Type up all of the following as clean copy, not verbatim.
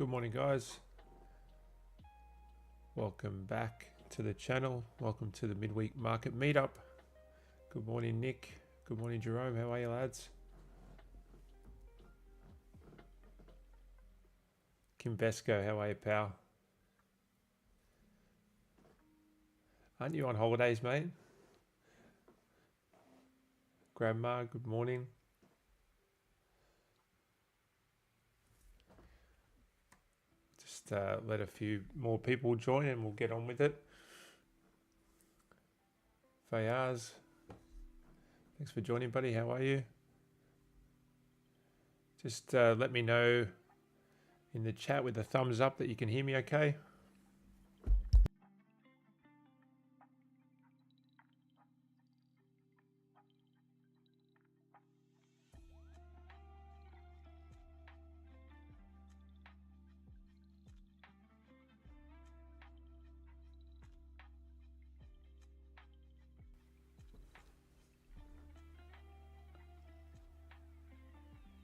Good morning, guys. Welcome back to the channel. Welcome to the midweek market meetup. Good morning, Nick. Good morning, Jerome. How are you, lads? Kim Vesco, how are you, pal? Aren't you on holidays, mate? Grandma, good morning. Just let a few more people join and we'll get on with it. Fayaz, thanks for joining, buddy. How are you? Just let me know in the chat with a thumbs up that you can hear me okay.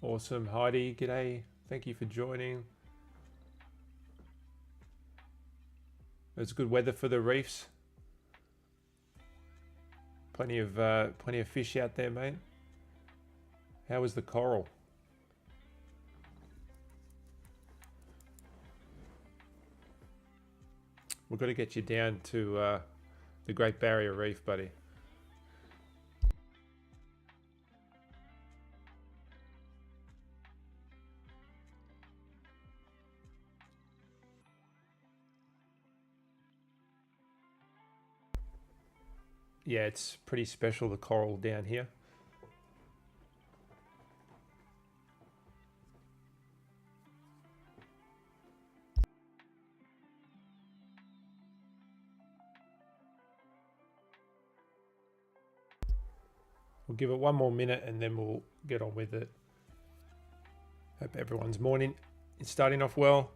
Awesome. Heidi, g'day. Thank you for joining. It's good weather for the reefs. Plenty of fish out there, mate. How was the coral? We've got to get you down to the Great Barrier Reef, buddy. Yeah, it's pretty special, the coral down here. We'll give it one more minute and then we'll get on with it. Hope everyone's morning is starting off well.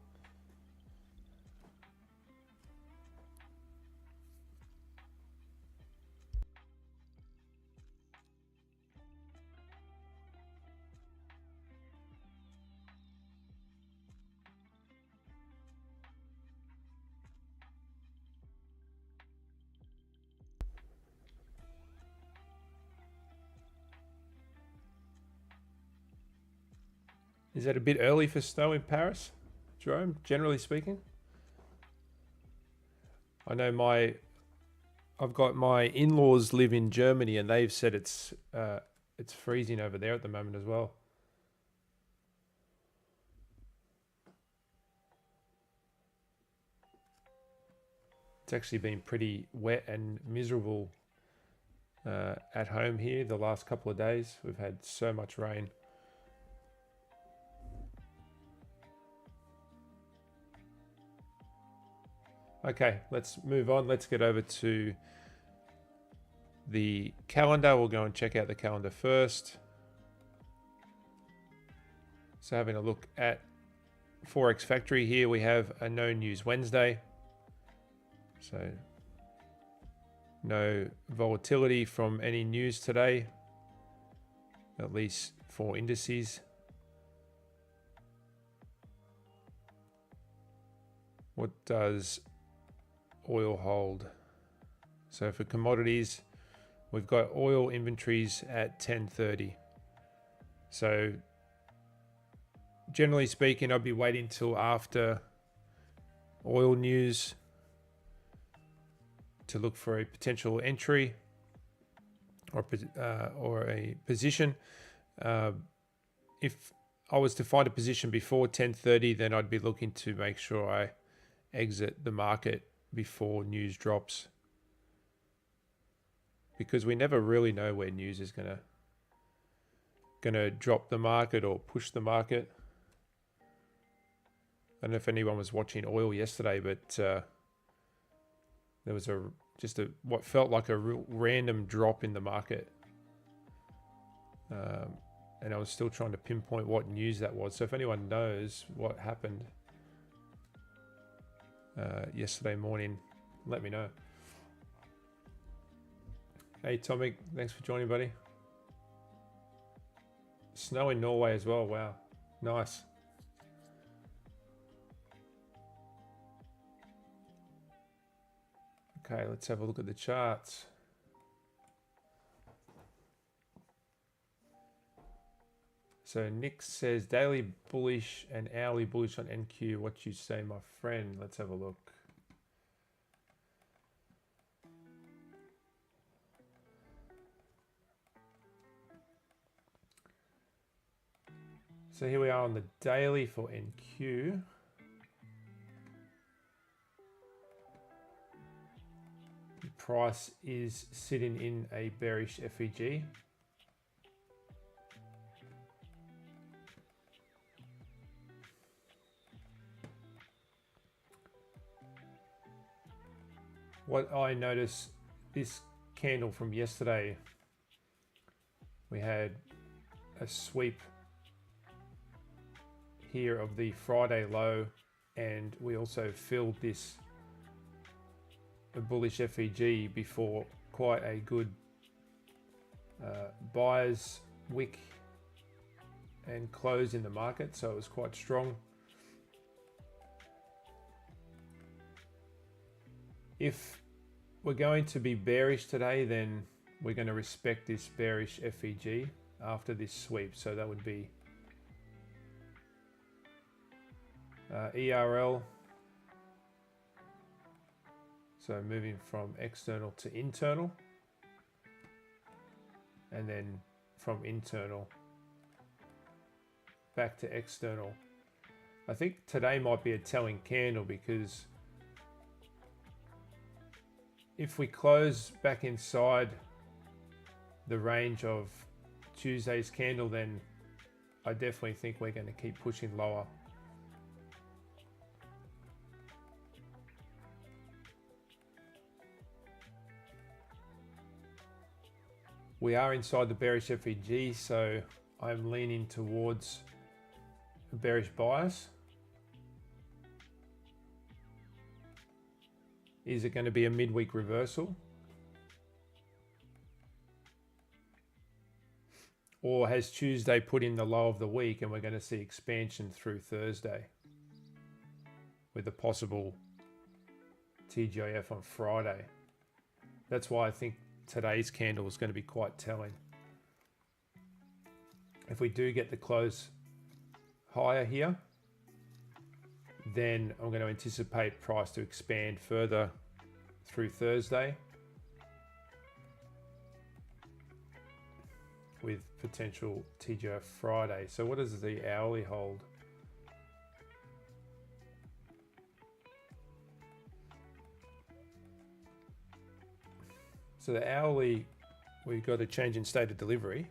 Is that a bit early for snow in Paris, Jerome, generally speaking? I know I've got my in-laws live in Germany and they've said it's freezing over there at the moment as well. It's actually been pretty wet and miserable at home here the last couple of days. We've had so much rain. Okay, let's move on. Let's get over to the calendar. We'll go and check out the calendar first. So having a look at Forex Factory here, we have a no news Wednesday. So no volatility from any news today, at least for indices. What does oil hold? So for commodities, we've got oil inventories at 10:30. So generally speaking, I'd be waiting till after oil news to look for a potential entry or a position. If I was to find a position before 10:30, then I'd be looking to make sure I exit the market before news drops, because we never really know where news is gonna drop the market or push the market. I don't know if anyone was watching oil yesterday, but there was what felt like a real random drop in the market, and I was still trying to pinpoint what news that was. So if anyone knows what happened yesterday morning, let me know. Hey Tomic, thanks for joining, buddy. Snow in Norway as well. Wow, nice. Okay, let's have a look at the charts. So Nick says daily bullish and hourly bullish on NQ. What you say, my friend? Let's have a look. So here we are on the daily for NQ. The price is sitting in a bearish FEG. What I noticed, this candle from yesterday, we had a sweep here of the Friday low, and we also filled this a bullish FEG before quite a good buyer's wick and close in the market, so it was quite strong. If we're going to be bearish today, then we're going to respect this bearish FEG after this sweep. So that would be ERL. So moving from external to internal, and then from internal back to external. I think today might be a telling candle, because if we close back inside the range of Tuesday's candle, then I definitely think we're going to keep pushing lower. We are inside the bearish FEG, so I'm leaning towards a bearish bias. Is it going to be a midweek reversal? Or has Tuesday put in the low of the week and we're going to see expansion through Thursday with a possible TGIF on Friday? That's why I think today's candle is going to be quite telling. If we do get the close higher here, then I'm going to anticipate price to expand further through Thursday with potential TGIF Friday. So what does the hourly hold? So the hourly, we've got a change in state of delivery.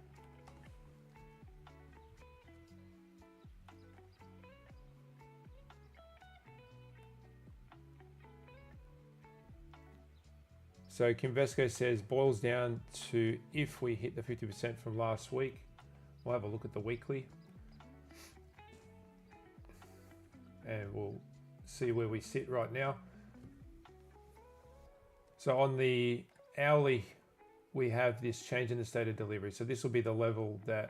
So Kimvesco says boils down to if we hit the 50% from last week. We'll have a look at the weekly and we'll see where we sit right now. So on the hourly, we have this change in the state of delivery. So this will be the level that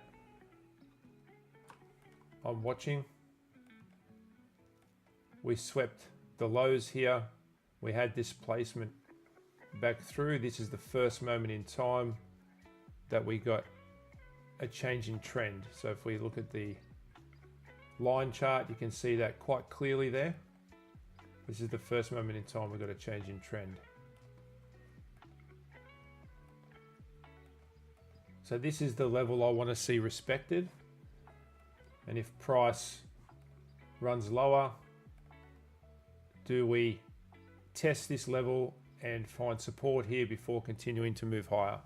I'm watching. We swept the lows here. We had displacement back through. This is the first moment in time that we got a change in trend. So if we look at the line chart, you can see that quite clearly there. This is the first moment in time we got a change in trend. So this is the level I want to see respected. And if price runs lower, do we test this level and find support here before continuing to move higher?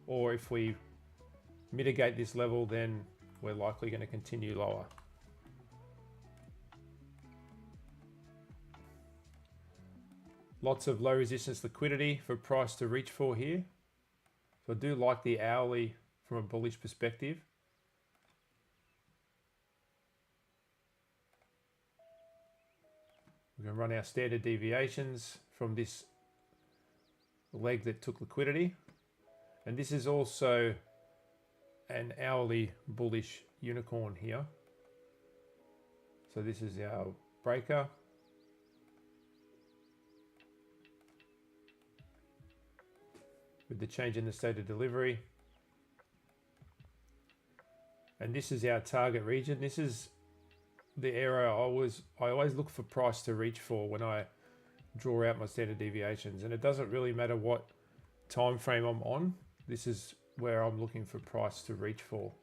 Or if we mitigate this level, then we're likely going to continue lower. Lots of low resistance liquidity for price to reach for here. So I do like the hourly from a bullish perspective. We can run our standard deviations from this leg that took liquidity. And this is also an hourly bullish unicorn here. So this is our breaker. with the change in the state of delivery. And this is our target region. This is the area I always look for price to reach for when I draw out my standard deviations. And it doesn't really matter what time frame I'm on. This is where I'm looking for price to reach for.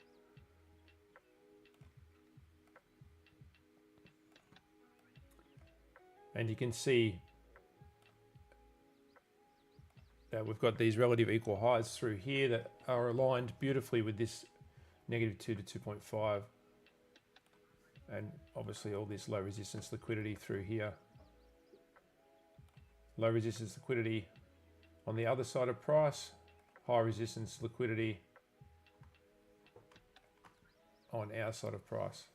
And you can see that we've got these relative equal highs through here that are aligned beautifully with this -2 to 2.5. And obviously all this low resistance liquidity through here. Low resistance liquidity on the other side of price, high resistance liquidity on our side of price.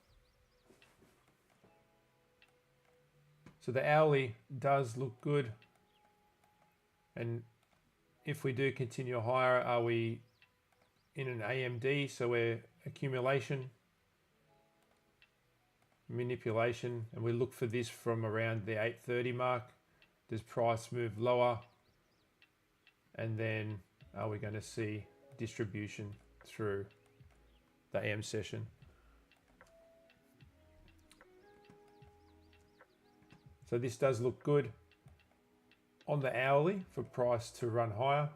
So the hourly does look good. And if we do continue higher, are we in an AMD? So we're accumulation, manipulation, and we look for this from around the 830 mark. Does price move lower? And then are we going to see distribution through the AM session? So this does look good on the hourly for price to run higher.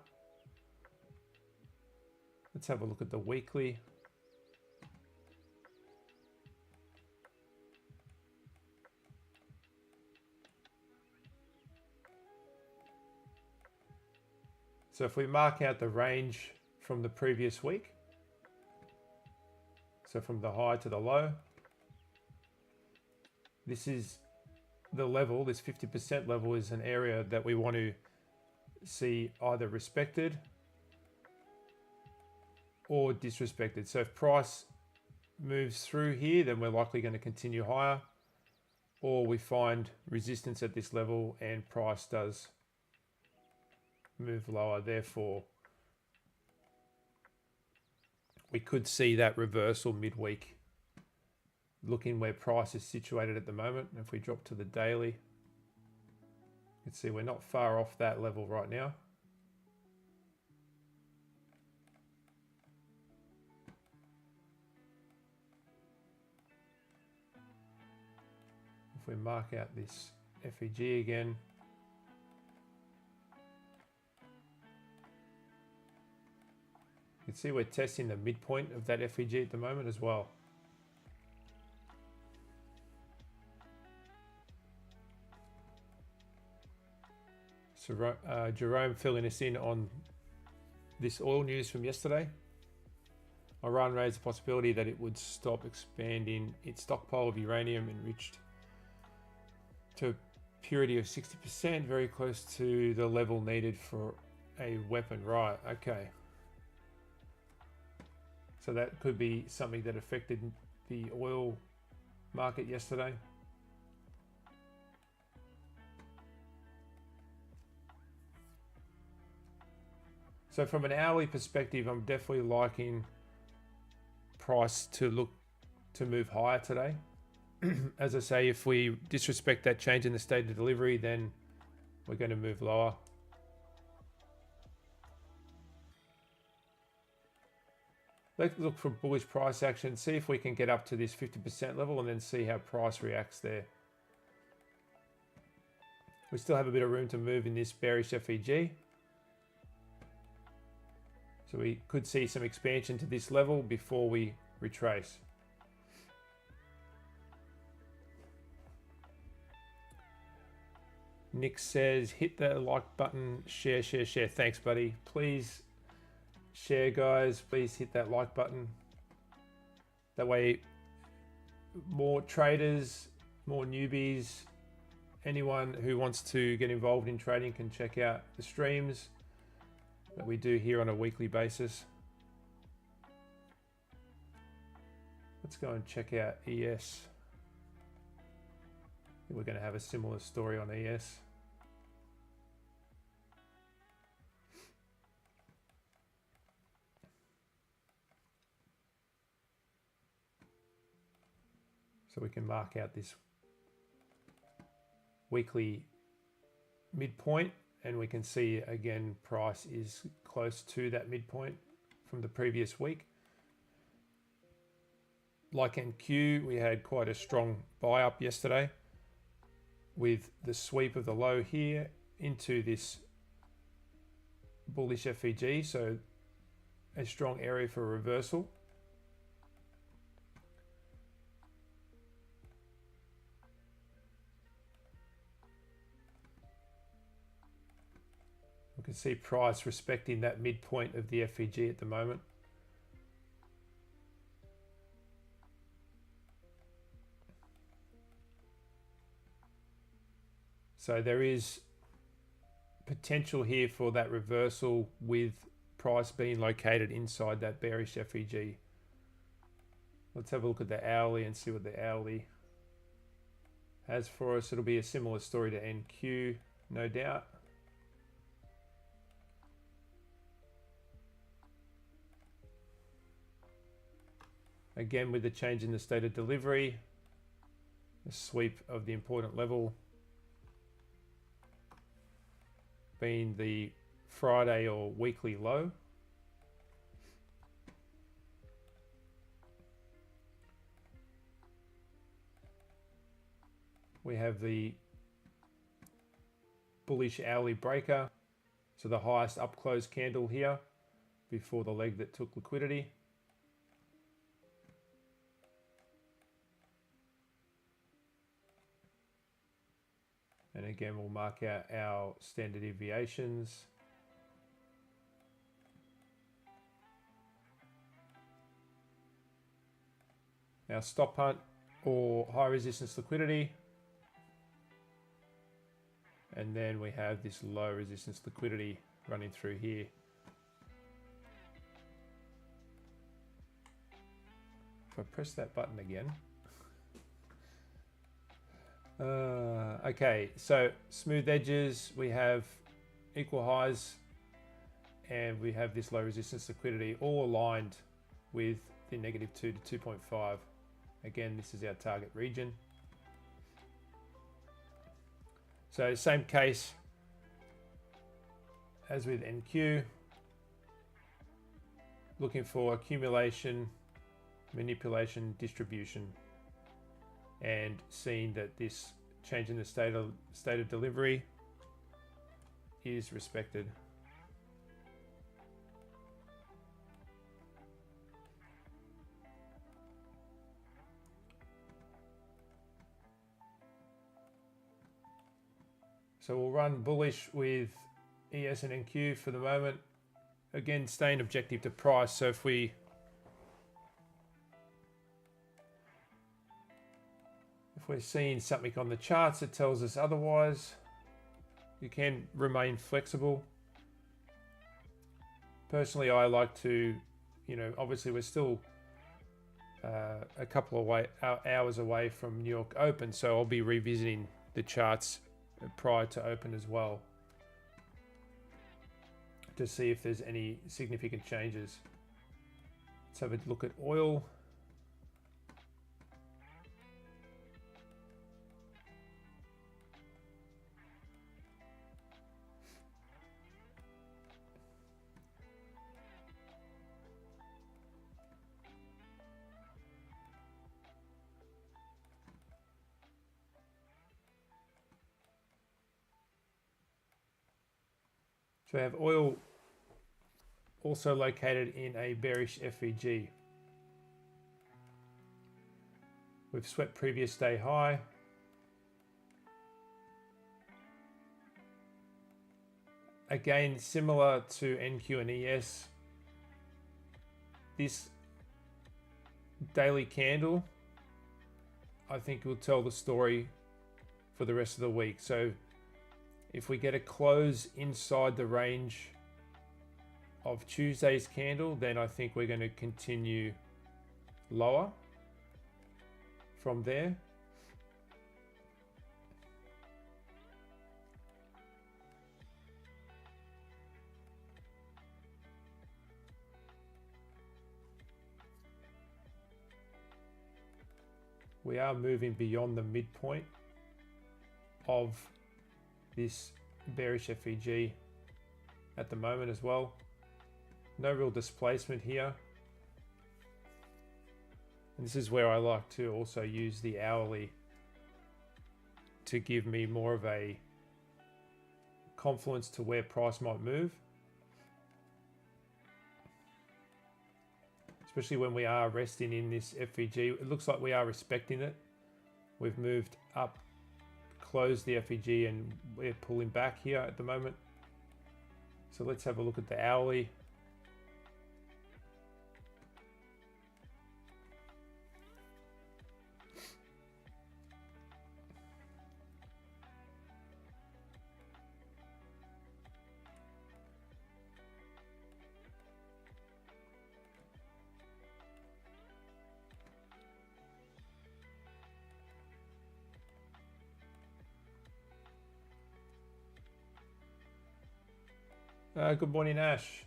Let's have a look at the weekly. So if we mark out the range from the previous week, so from the high to the low, this is the level, this 50% level is an area that we want to see either respected or disrespected. So if price moves through here, then we're likely going to continue higher, or we find resistance at this level and price does move lower. Therefore, we could see that reversal midweek, looking where price is situated at the moment. If we drop to the daily, you can see we're not far off that level right now. If we mark out this FEG again, you can see we're testing the midpoint of that FEG at the moment as well. So Jerome filling us in on this oil news from yesterday. Iran raised the possibility that it would stop expanding its stockpile of uranium enriched to a purity of 60%, very close to the level needed for a weapon. Right, okay. So that could be something that affected the oil market yesterday. So from an hourly perspective, I'm definitely liking price to move higher today. As I say, if we disrespect that change in the state of delivery, then we're going to move lower. Let's look for bullish price action, see if we can get up to this 50% level and then see how price reacts there. We still have a bit of room to move in this bearish FEG. So we could see some expansion to this level before we retrace. Nick says, hit the like button, share, share, share. Thanks, buddy. Please share, guys. Please hit that like button. That way, more traders, more newbies, anyone who wants to get involved in trading can check out the streams that we do here on a weekly basis. Let's go and check out ES. I think we're going to have a similar story on ES. So we can mark out this weekly midpoint and we can see again price is close to that midpoint from the previous week. Like NQ, we had quite a strong buy up yesterday with the sweep of the low here into this bullish FEG, so a strong area for reversal. We can see price respecting that midpoint of the FEG at the moment. So there is potential here for that reversal with price being located inside that bearish FEG. Let's have a look at the hourly and see what the hourly has for us. It'll be a similar story to NQ, no doubt. Again, with the change in the state of delivery, the sweep of the important level being the Friday or weekly low. We have the bullish hourly breaker, so the highest up close candle here before the leg that took liquidity. And again, we'll mark out our standard deviations. Our stop hunt or high resistance liquidity. And then we have this low resistance liquidity running through here. If I press that button again. Okay, so smooth edges, we have equal highs, and we have this low resistance liquidity all aligned with the -2 to 2.5. Again, this is our target region. So same case as with NQ, looking for accumulation, manipulation, distribution, and seeing that this change in the state of delivery is respected. So we'll run bullish with ES and NQ for the moment. Again, staying objective to price. So if we're seeing something on the charts that tells us otherwise, you can remain flexible. Personally, I like to, obviously we're still a couple of hours away from New York Open, so I'll be revisiting the charts prior to open as well to see if there's any significant changes. Let's have a look at oil. So we have oil also located in a bearish FEG. We've swept previous day high. Again, similar to NQ and ES, this daily candle, I think, will tell the story for the rest of the week. So if we get a close inside the range of Tuesday's candle, then I think we're going to continue lower from there. We are moving beyond the midpoint of this bearish FEG at the moment as well. No real displacement here. And this is where I like to also use the hourly to give me more of a confluence to where price might move. Especially when we are resting in this FEG. It looks like we are respecting it. We've moved up, closed the FEG, and we're pulling back here at the moment. So let's have a look at the hourly. Good morning, Ash.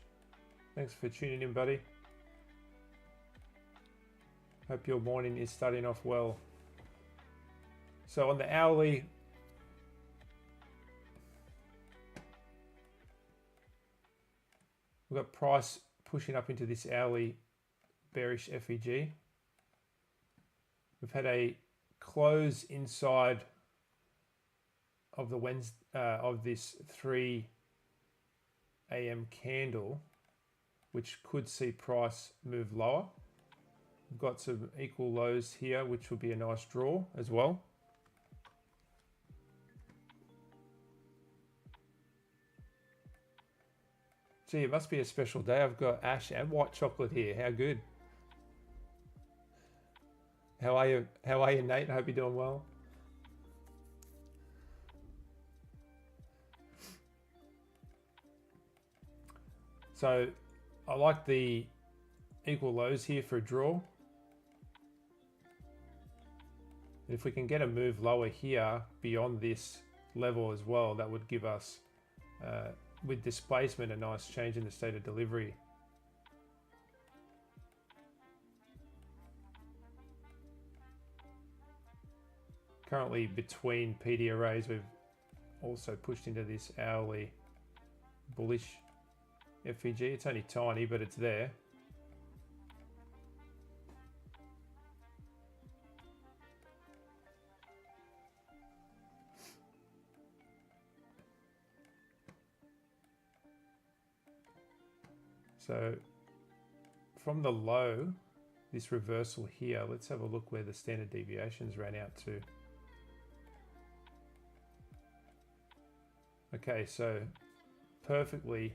Thanks for tuning in, buddy. Hope your morning is starting off well. So on the hourly, we've got price pushing up into this hourly bearish FEG. We've had a close inside of the Wednesday of this 3 AM candle, which could see price move lower. We've got some equal lows here, which would be a nice draw as well. Gee, it must be a special day. I've got ash and white chocolate here. How good. How are you? How are you, Nate? I hope you're doing well. So I like the equal lows here for a draw. If we can get a move lower here beyond this level as well, that would give us, with displacement, a nice change in the state of delivery. Currently between PD arrays, we've also pushed into this hourly bullish FEG. It's only tiny, but it's there. So from the low, this reversal here, let's have a look where the standard deviations ran out to. Okay, so perfectly,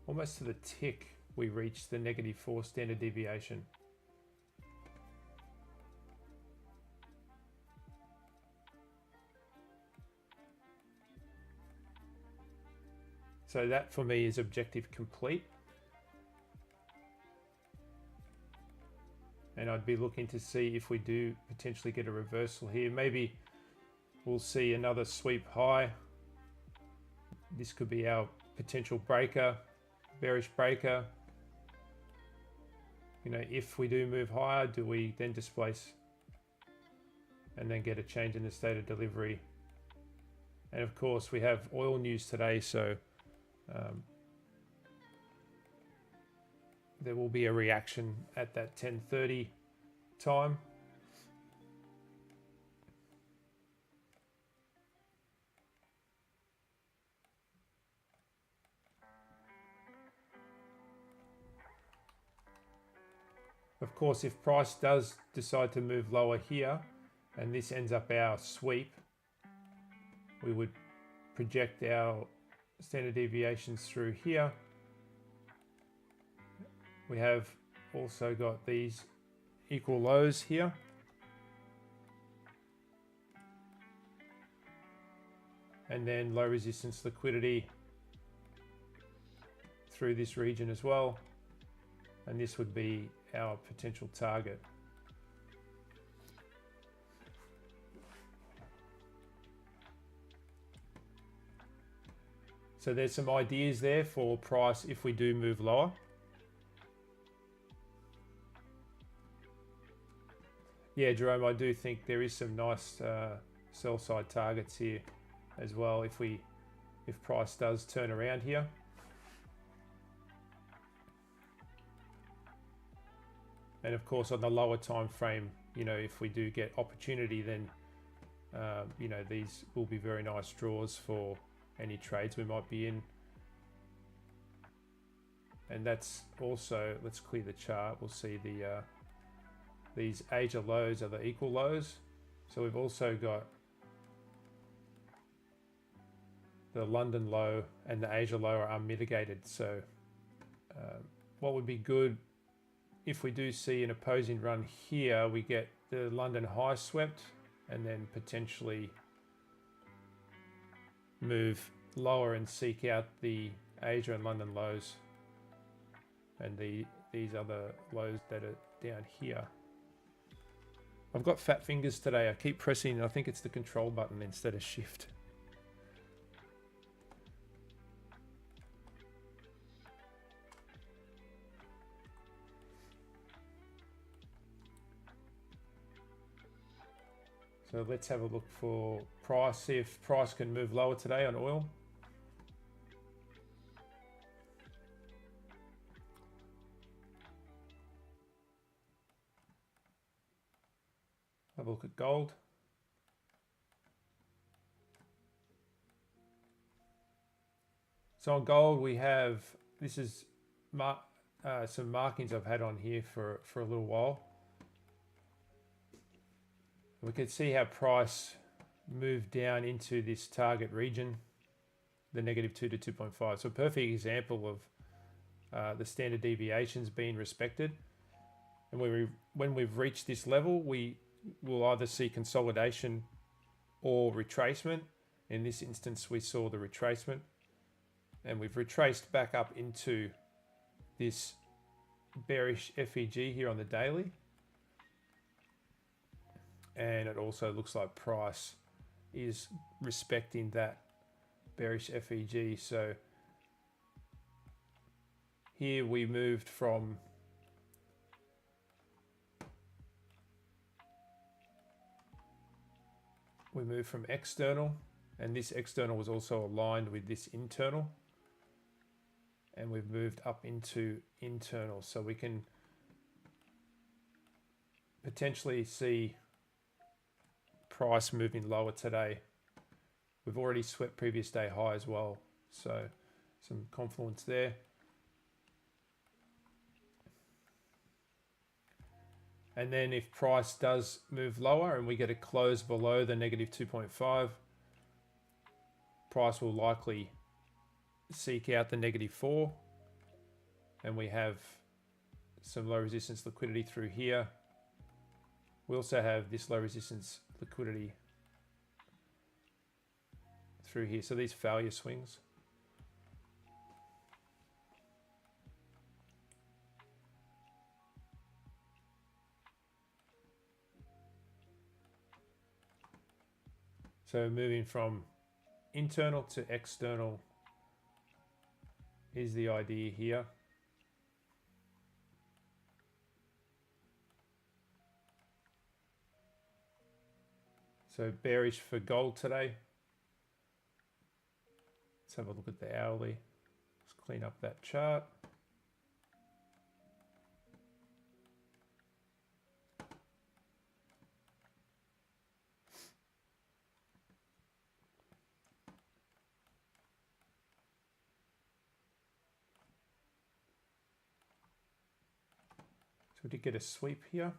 almost to the tick, we reached the -4 standard deviation. So that for me is objective complete. And I'd be looking to see if we do potentially get a reversal here. Maybe we'll see another sweep high. This could be our potential breaker, bearish breaker. You know, if we do move higher, do we then displace and then get a change in the state of delivery? And of course, we have oil news today, so there will be a reaction at that 10:30 time. Of course, if price does decide to move lower here, and this ends up our sweep, we would project our standard deviations through here. We have also got these equal lows here. And then low resistance liquidity through this region as well. And this would be our potential target. So there's some ideas there for price if we do move lower. Yeah, Jerome, I do think there is some nice sell side targets here as well if we if price does turn around here. And of course, on the lower time frame, you know, if we do get opportunity, then you know, these will be very nice draws for any trades we might be in. And that's also, let's clear the chart. We'll see the these Asia lows are the equal lows. So we've also got the London low and the Asia low are unmitigated. So what would be good if we do see an opposing run here, we get the London high swept and then potentially move lower and seek out the Asia and London lows and these other lows that are down here. I've got fat fingers today. I keep pressing, I think it's the control button instead of shift. So let's have a look for price, see if price can move lower today on oil. Have a look at gold. So on gold we have, this is some markings I've had on here for a little while. We can see how price moved down into this target region, the -2 to 2.5. So a perfect example of the standard deviations being respected. And when we've reached this level, we will either see consolidation or retracement. In this instance, we saw the retracement, and we've retraced back up into this bearish FEG here on the daily. And it also looks like price is respecting that bearish FEG. So here we moved from external, and this external was also aligned with this internal, and we've moved up into internal. So we can potentially see price moving lower today. We've already swept previous day high as well, so some confluence there. And then if price does move lower and we get a close below the -2.5, price will likely seek out the -4, and we have some low resistance liquidity through here. We also have this low resistance liquidity through here. So these failure swings. So moving from internal to external is the idea here. So bearish for gold today. Let's have a look at the hourly. Let's clean up that chart. So we did get a sweep here.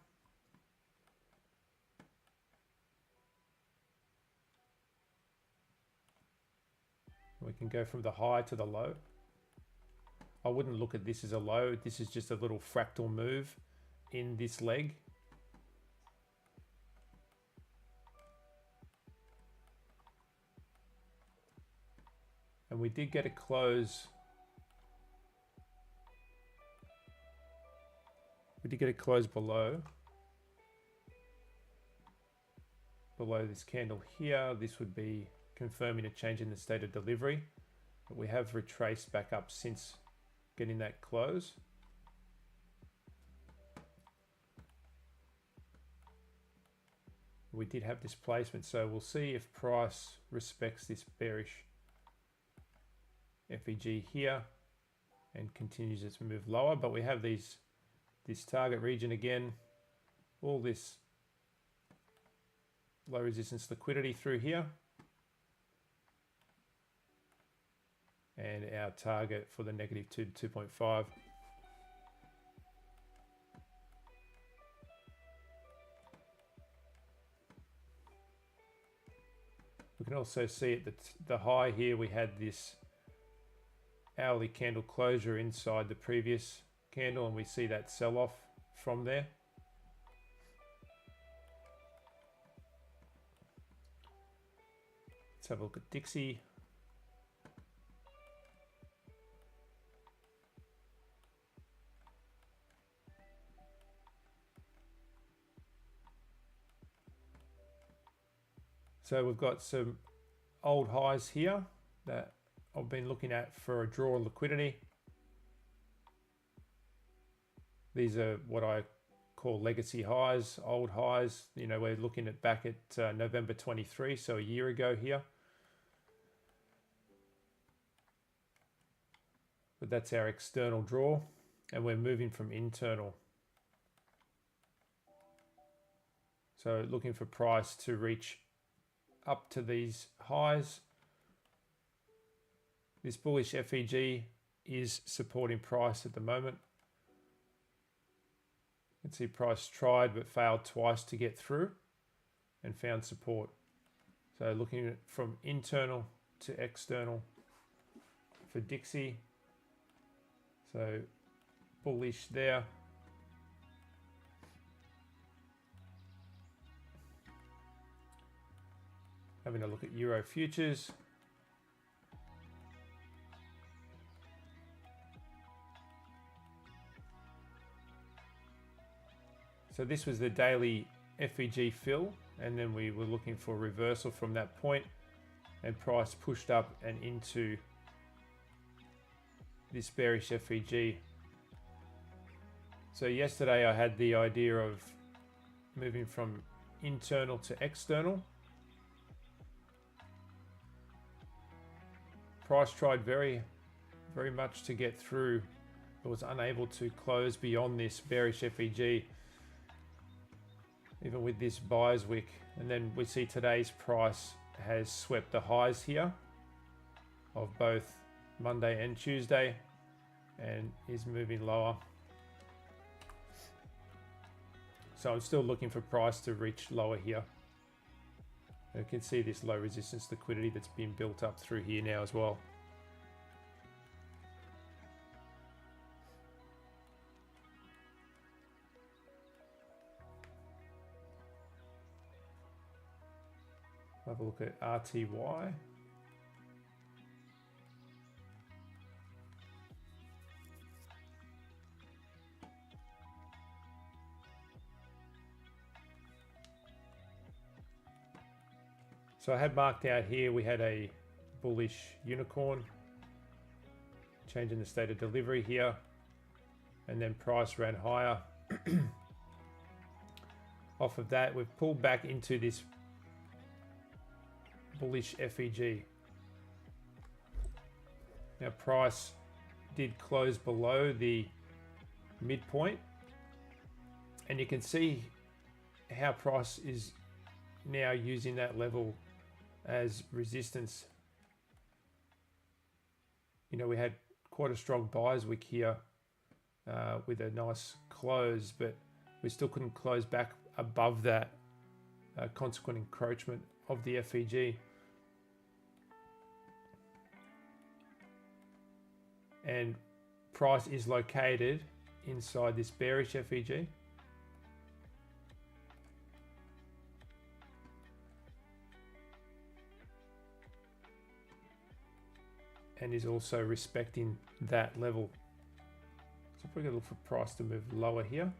We can go from the high to the low. I wouldn't look at this as a low. This is just a little fractal move in this leg. And we did get a close. We did get a close below this candle here. This would be confirming a change in the state of delivery, but we have retraced back up since getting that close. We did have displacement, so we'll see if price respects this bearish FEG here and continues its move lower, but we have this target region again, all this low resistance liquidity through here, and our target for the -2 to 2.5. We can also see at the high here, we had this hourly candle closure inside the previous candle, and we see that sell off from there. Let's have a look at Dixie. So we've got some old highs here that I've been looking at for a draw liquidity. These are what I call legacy highs, old highs. You know, we're looking at back at November 23, so a year ago here. But that's our external draw, and we're moving from internal. So looking for price to reach up to these highs. This bullish FEG is supporting price at the moment. You can see price tried but failed twice to get through and found support. So looking at from internal to external for Dixie. So bullish there. Having a look at Euro futures. So this was the daily FEG fill, and then we were looking for reversal from that point, and price pushed up and into this bearish FEG. So yesterday I had the idea of moving from internal to external. Price tried very much to get through, but was unable to close beyond this bearish FEG, even with this buyer's wick. And then we see today's price has swept the highs here of both Monday and Tuesday and is moving lower. So I'm still looking for price to reach lower here. You can see this low resistance liquidity that's been built up through here now as well. Have a look at RTY. So I had marked out here, we had a bullish unicorn, changing the state of delivery here, and then price ran higher. Off of that, we've pulled back into this bullish FEG. Now price did close below the midpoint, and you can see how price is now using that level as resistance. You know, we had quite a strong buyer's wick here with a nice close, but we still couldn't close back above that consequent encroachment of the FEG. And price is located inside this bearish FEG. And is also respecting that level. So if we're going to look for price to move lower here.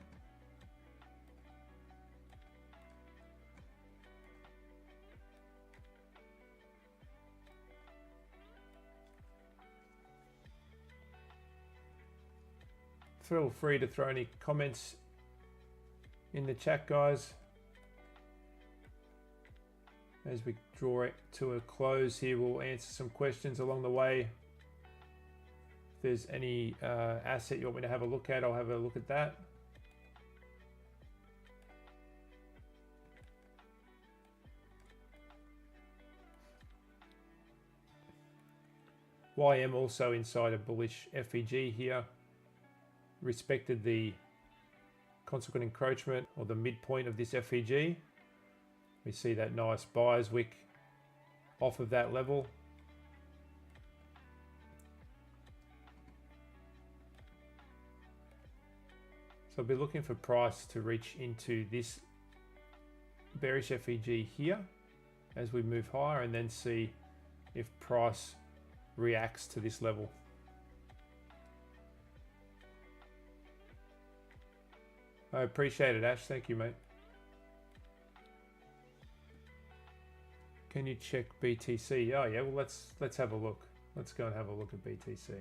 Feel free to throw any comments in the chat, guys. As we draw it to a close here, we'll answer some questions along the way. If there's any asset you want me to have a look at, I'll have a look at that. YM also inside a bullish FEG here, respected the consequent encroachment or the midpoint of this FEG. We see that nice buyer's wick off of that level. So I'll be looking for price to reach into this bearish FEG here as we move higher, and then see if price reacts to this level. I appreciate it, Ash. Thank you, mate. Can you check BTC? Oh yeah, well let's have a look. Let's go and have a look at BTC.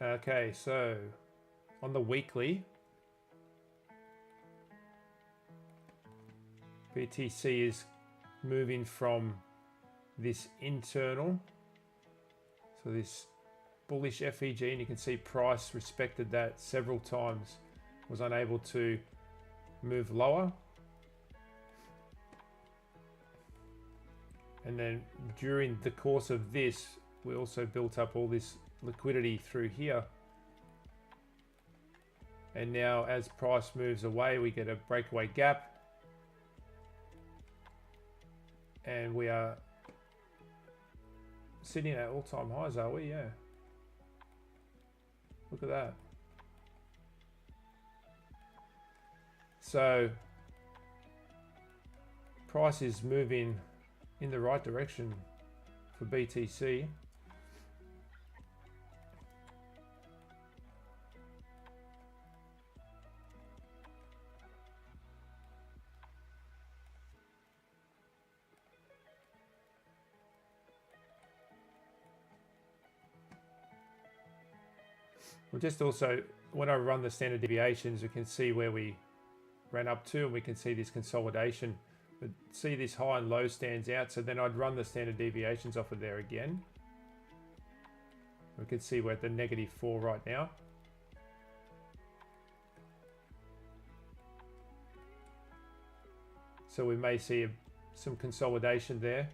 Okay, so on the weekly, BTC is moving from this internal, so this bullish FEG, and you can see price respected that several times, was unable to move lower. And then during the course of this, we also built up all this liquidity through here, and now as price moves away, we get a breakaway gap, and we are sitting at all-time highs, are we? Yeah, look at that. So price is moving in the right direction for BTC. We'll just also, when I run the standard deviations, we can see where we ran up to, and we can see this consolidation. But see this high and low stands out, so then I'd run the standard deviations off of there again. We can see we're at the -4 right now. So we may see some consolidation there.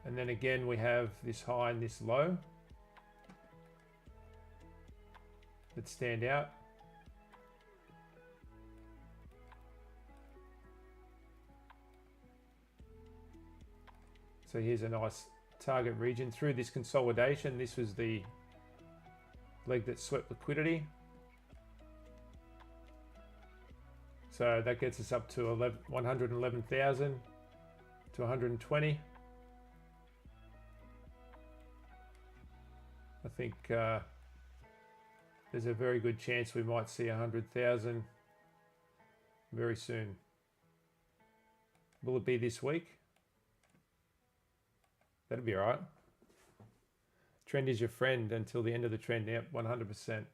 And then again, we have this high and this low that stand out. So here's a nice target region through this consolidation. This was the leg that swept liquidity. So that gets us up to 111,000 to 120. I think there's a very good chance we might see 100,000 very soon. Will it be this week? That'll be all right. Trend is your friend until the end of the trend. Yep, 100%.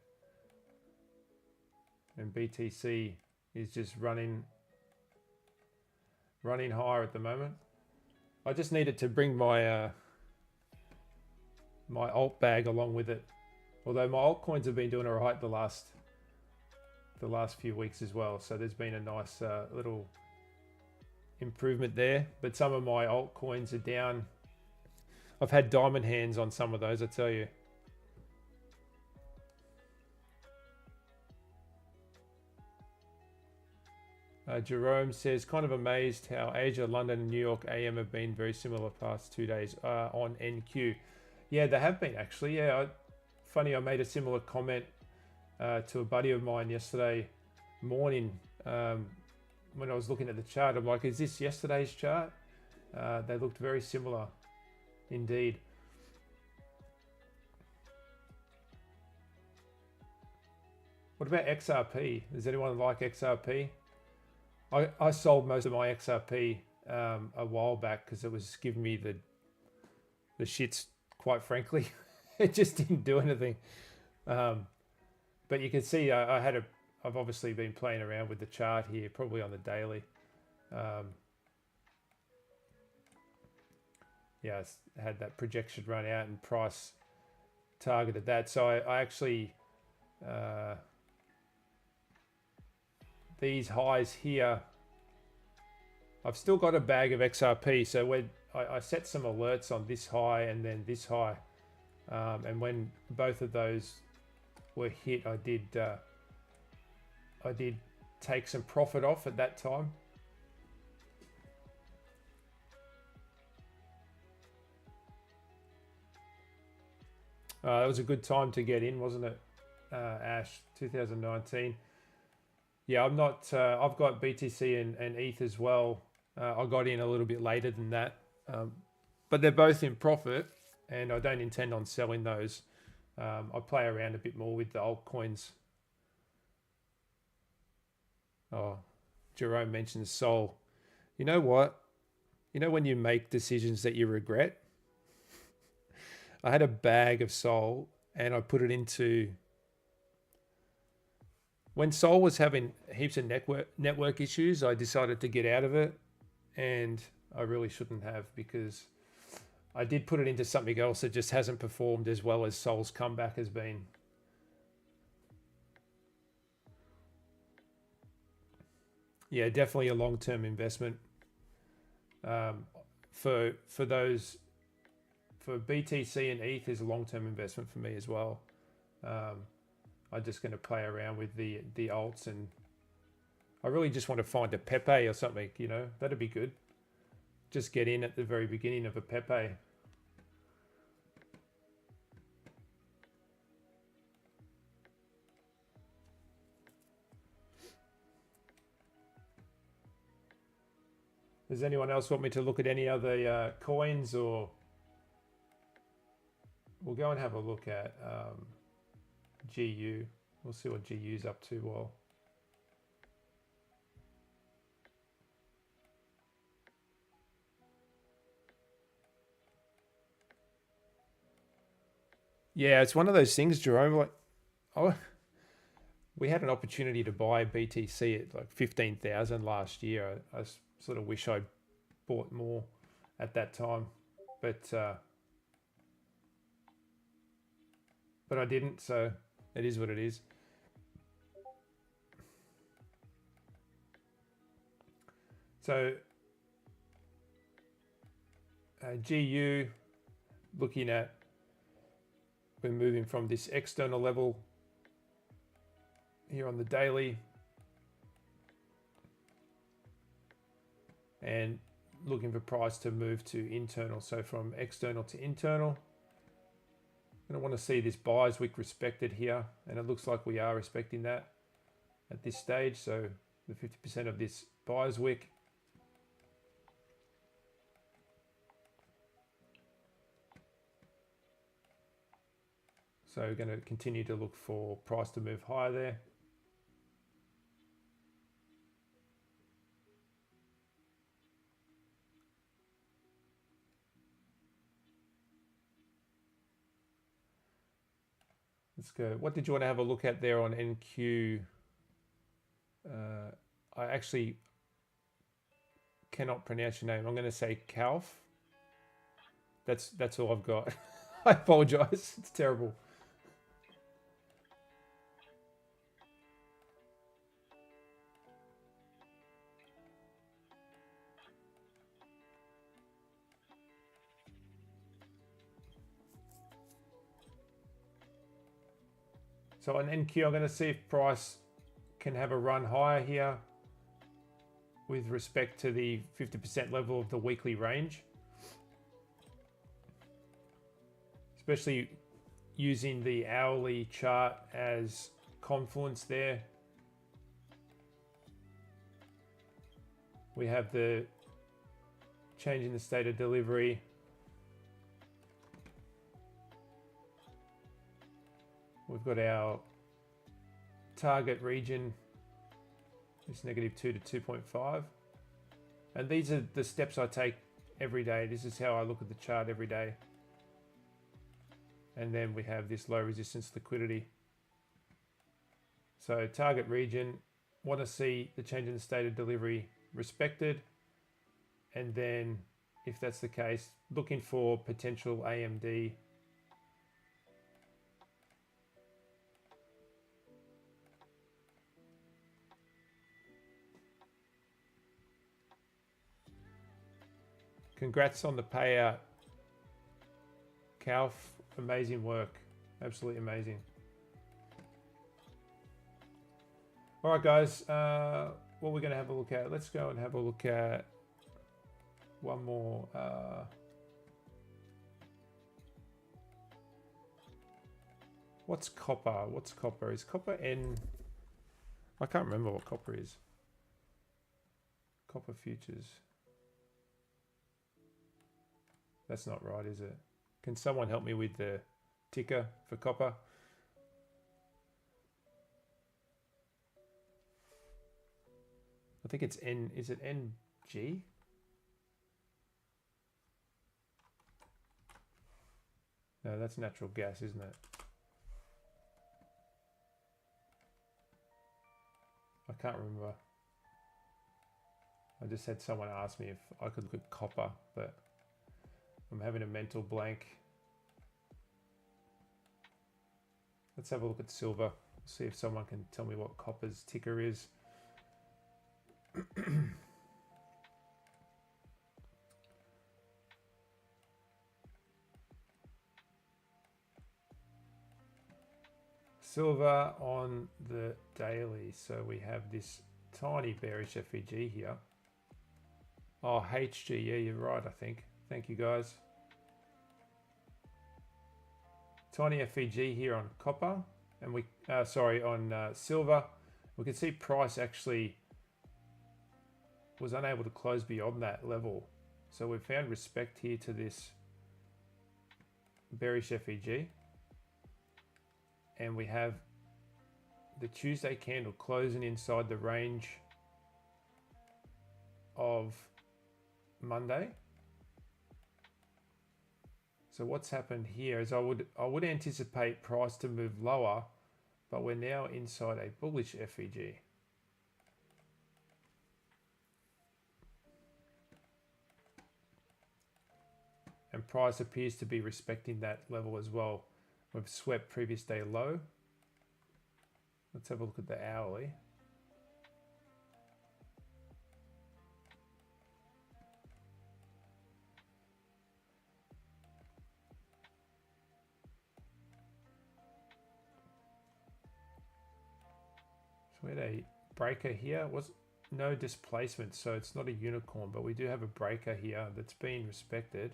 And BTC is just running higher at the moment. I just needed to bring my my alt bag along with it. Although my altcoins have been doing all right the last few weeks as well. So there's been a nice little improvement there. But some of my altcoins are down. I've had diamond hands on some of those, I tell you. Jerome says, kind of amazed how Asia, London, and New York AM have been very similar past 2 days on NQ. Yeah, they have been actually. Yeah, funny, I made a similar comment to a buddy of mine yesterday morning when I was looking at the chart. I'm like, is this yesterday's chart? They looked very similar indeed. What about XRP? Does anyone like XRP? I sold most of my XRP a while back because it was giving me the shits, quite frankly. It just didn't do anything. But you can see I've obviously been playing around with the chart here, probably on the daily. Yeah, I had that projection run out and price targeted that. So I actually, these highs here, I've still got a bag of XRP. So when I set some alerts on this high and then this high, and when both of those were hit, I did take some profit off at that time. That was a good time to get in, wasn't it, Ash? 2019. Yeah, I'm not. I've got BTC and ETH as well. I got in a little bit later than that, but they're both in profit, and I don't intend on selling those. I play around a bit more with the altcoins. Oh, Jerome mentions Sol. You know what? You know when you make decisions that you regret? I had a bag of Sol and I put it into... When Sol was having heaps of network issues, I decided to get out of it, and I really shouldn't have, because I did put it into something else that just hasn't performed as well as Sol's comeback has been. Yeah, definitely a long-term investment. For BTC and ETH is a long-term investment for me as well. I'm just going to play around with the alts, and I really just want to find a Pepe or something, you know, that'd be good. Just get in at the very beginning of a Pepe. Does anyone else want me to look at any other coins, or we'll go and have a look at GU. We'll see what GU's up to while. Yeah, it's one of those things, Jerome. Like, we had an opportunity to buy BTC at like 15,000 last year. I sort of wish I bought more at that time, but I didn't. So it is what it is. So GU, looking at, we're moving from this external level here on the daily and looking for price to move to internal. So from external to internal, I want to see this buyer's wick respected here, and it looks like we are respecting that at this stage. So the 50% of this buyer's wick. So we're going to continue to look for price to move higher there. Let's go. What did you want to have a look at there on NQ? I actually cannot pronounce your name. I'm going to say Kauf. That's all I've got. I apologize. It's terrible. So on NQ, I'm going to see if price can have a run higher here with respect to the 50% level of the weekly range. Especially using the hourly chart as confluence there. We have the change in the state of delivery. We've got our target region is -2 to 2.5. And these are the steps I take every day. This is how I look at the chart every day. And then we have this low resistance liquidity. So target region, want to see the change in the state of delivery respected. And then if that's the case, looking for potential AMD. Congrats on the payout, Calf. Amazing work. Absolutely amazing. All right, guys. What we're going to have a look at. Let's go and have a look at one more. What's copper? What's copper? Is copper N? I can't remember what copper is. Copper futures. That's not right, is it? Can someone help me with the ticker for copper? I think it's N. Is it NG? No, that's natural gas, isn't it? I can't remember. I just had someone ask me if I could look at copper, but I'm having a mental blank. Let's have a look at silver. See if someone can tell me what copper's ticker is. Silver on the daily. So we have this tiny bearish FEG here. Oh, HG. Yeah, you're right, I think. Thank you, guys. Tiny FEG here on copper, and we on silver. We can see price actually was unable to close beyond that level, so we found respect here to this bearish FEG, and we have the Tuesday candle closing inside the range of Monday. So what's happened here is I would anticipate price to move lower, but we're now inside a bullish FEG. And price appears to be respecting that level as well. We've swept previous day low. Let's have a look at the hourly. We had a breaker here. Was no displacement, so it's not a unicorn, but we do have a breaker here that's been respected.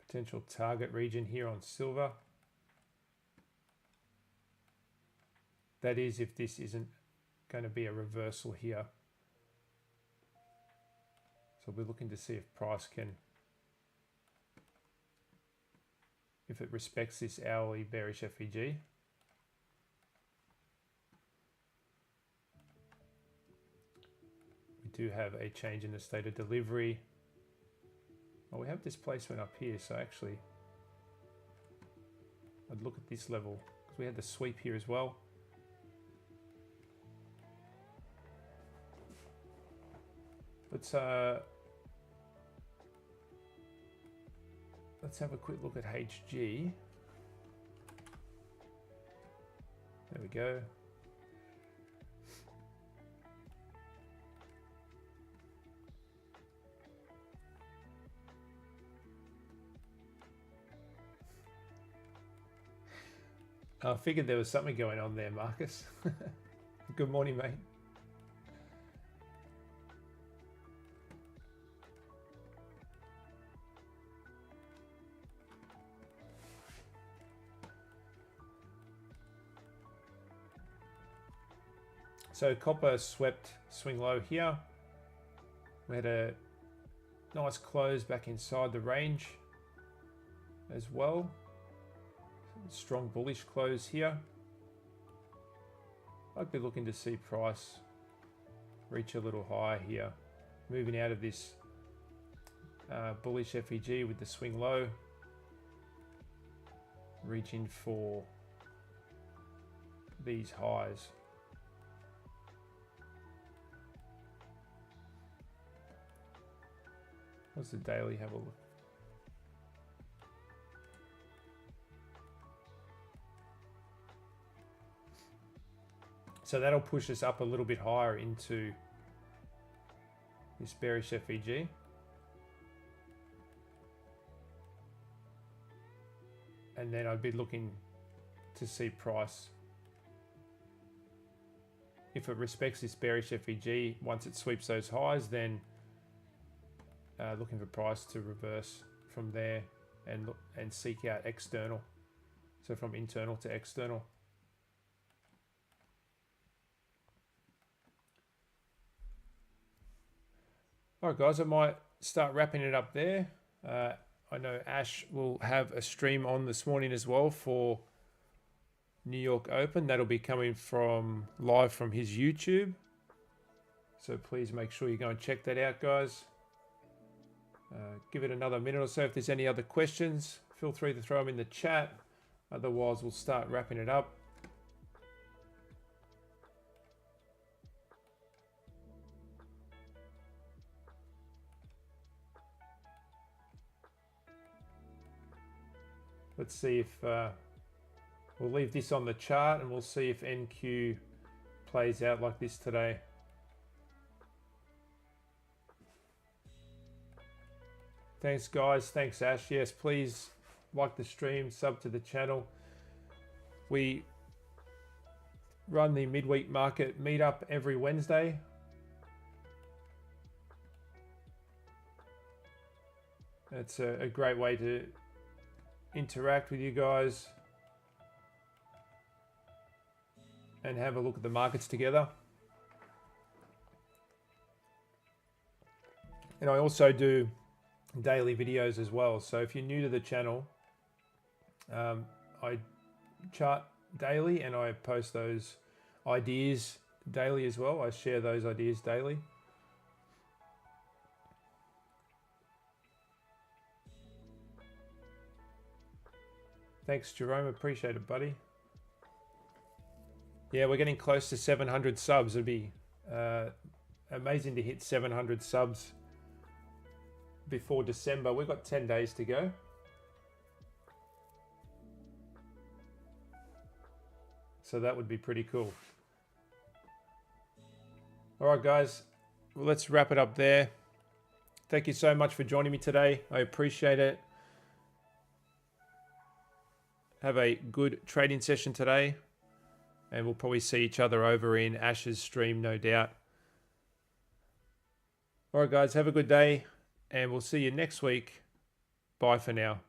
Potential target region here on silver. That is if this isn't going to be a reversal here. So we're looking to see if price can, if it respects this hourly bearish FEG. We do have a change in the state of delivery. Well, we have displacement up here, so actually I'd look at this level because we had the sweep here as well. Let's have a quick look at HG. There we go. I figured there was something going on there, Marcus. Good morning, mate. So copper swept swing low here. We had a nice close back inside the range as well. Strong bullish close here. I'd be looking to see price reach a little higher here. Moving out of this bullish FEG with the swing low. Reaching for these highs. What's the daily? Have a look. So that'll push us up a little bit higher into this bearish FEG. And then I'd be looking to see price, if it respects this bearish FEG, once it sweeps those highs, then looking for price to reverse from there and look and seek out external. So from internal to external. All right, guys, I might start wrapping it up there. I know Ash will have a stream on this morning as well for New York Open. That'll be coming from live from his YouTube. So please make sure you go and check that out, guys. Give it another minute or so. If there's any other questions, feel free to throw them in the chat. Otherwise, we'll start wrapping it up. Let's see if we'll leave this on the chart and we'll see if NQ plays out like this today. Thanks, guys. Thanks, Ash. Yes, please like the stream, sub to the channel. We run the midweek market meetup every Wednesday. It's a great way to interact with you guys and have a look at the markets together. And I also do daily videos as well. So if you're new to the channel, I chart daily and I post those ideas daily as well. I share those ideas daily. Thanks, Jerome. Appreciate it, buddy. Yeah, we're getting close to 700 subs. It'd be amazing to hit 700 subs before December. We've got 10 days to go. So that would be pretty cool. All right, guys, well, let's wrap it up there. Thank you so much for joining me today. I appreciate it. Have a good trading session today, and we'll probably see each other over in Ash's stream, no doubt. All right, guys, have a good day, and we'll see you next week. Bye for now.